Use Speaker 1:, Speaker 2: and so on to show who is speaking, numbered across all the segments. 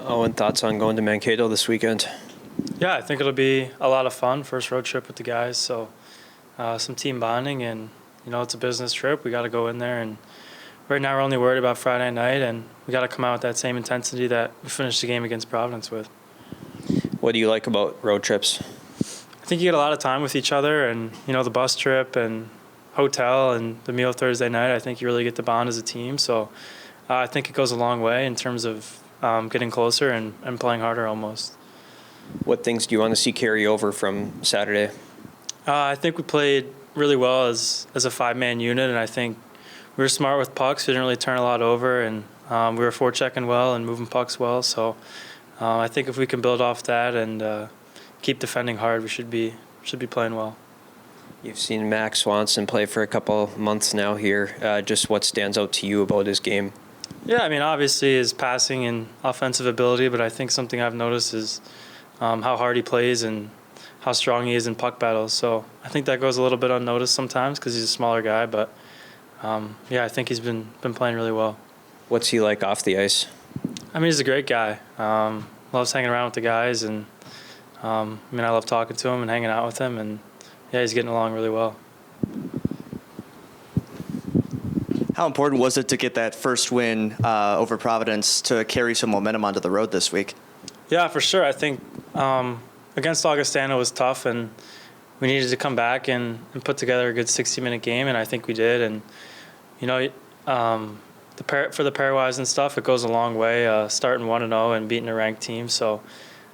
Speaker 1: Owen, thoughts on going to Mankato this weekend?
Speaker 2: Yeah, I think it'll be a lot of fun. First road trip with the guys, so some team bonding, and it's a business trip. We got to go in there, and right now we're only worried about Friday night, and we got to come out with that same intensity that we finished the game against Providence with.
Speaker 1: What do you like about road trips?
Speaker 2: I think you get a lot of time with each other, and the bus trip and hotel and the meal Thursday night. I think you really get to bond as a team. So I think it goes a long way in terms of getting closer and playing harder almost.
Speaker 1: What things do you want to see carry over from Saturday?
Speaker 2: I think we played really well as a five-man unit, and I think we were smart with pucks. We didn't really turn a lot over, and we were forechecking well and moving pucks well. So I think if we can build off that and keep defending hard, we should be playing well.
Speaker 1: You've seen Max Swanson play for a couple months now here. Just what stands out to you about his game?
Speaker 2: Yeah, I mean, obviously his passing and offensive ability, but I think something I've noticed is how hard he plays and how strong he is in puck battles. So I think that goes a little bit unnoticed sometimes because he's a smaller guy, but yeah, I think he's been playing really well.
Speaker 1: What's he like off the ice?
Speaker 2: I mean, he's a great guy. Loves hanging around with the guys, and I love talking to him and hanging out with him, and yeah, he's getting along really well.
Speaker 3: How important was it to get that first win over Providence to carry some momentum onto the road this week?
Speaker 2: Yeah, for sure. I think against Augustana was tough, and we needed to come back and put together a good 60-minute game, and I think we did. And for the pairwise and stuff, it goes a long way. Starting 1-0 and beating a ranked team, so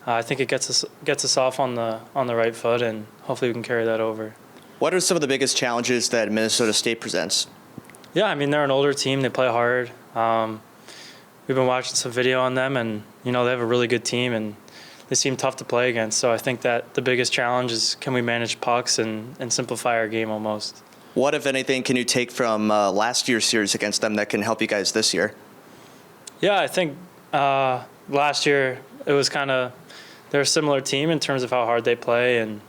Speaker 2: I think it gets us off on the right foot, and hopefully we can carry that over.
Speaker 3: What are some of the biggest challenges that Minnesota State presents?
Speaker 2: Yeah, I mean, they're an older team. They play hard. We've been watching some video on them, and they have a really good team, and they seem tough to play against. So I think that the biggest challenge is can we manage pucks and simplify our game almost.
Speaker 3: What, if anything, can you take from last year's series against them that can help you guys this year?
Speaker 2: Yeah, I think last year it was they're a similar team in terms of how hard they play, and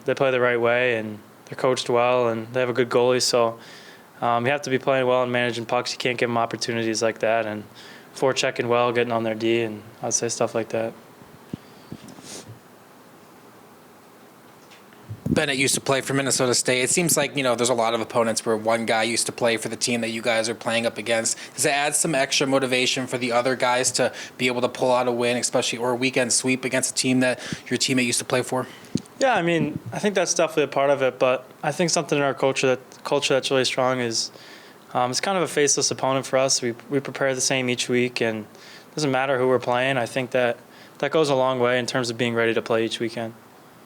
Speaker 2: they play the right way, and they're coached well, and they have a good goalie. So you have to be playing well and managing pucks. You can't give them opportunities like that, and forechecking well, getting on their D, and I'd say stuff like that.
Speaker 4: Bennett used to play for Minnesota State. It seems like, there's a lot of opponents where one guy used to play for the team that you guys are playing up against. Does it add some extra motivation for the other guys to be able to pull out a win, especially, or a weekend sweep against a team that your teammate used to play for?
Speaker 2: Yeah, I mean, I think that's definitely a part of it, but I think something in our culture that's really strong is it's kind of a faceless opponent for us. We prepare the same each week, and it doesn't matter who we're playing. I think that goes a long way in terms of being ready to play each weekend.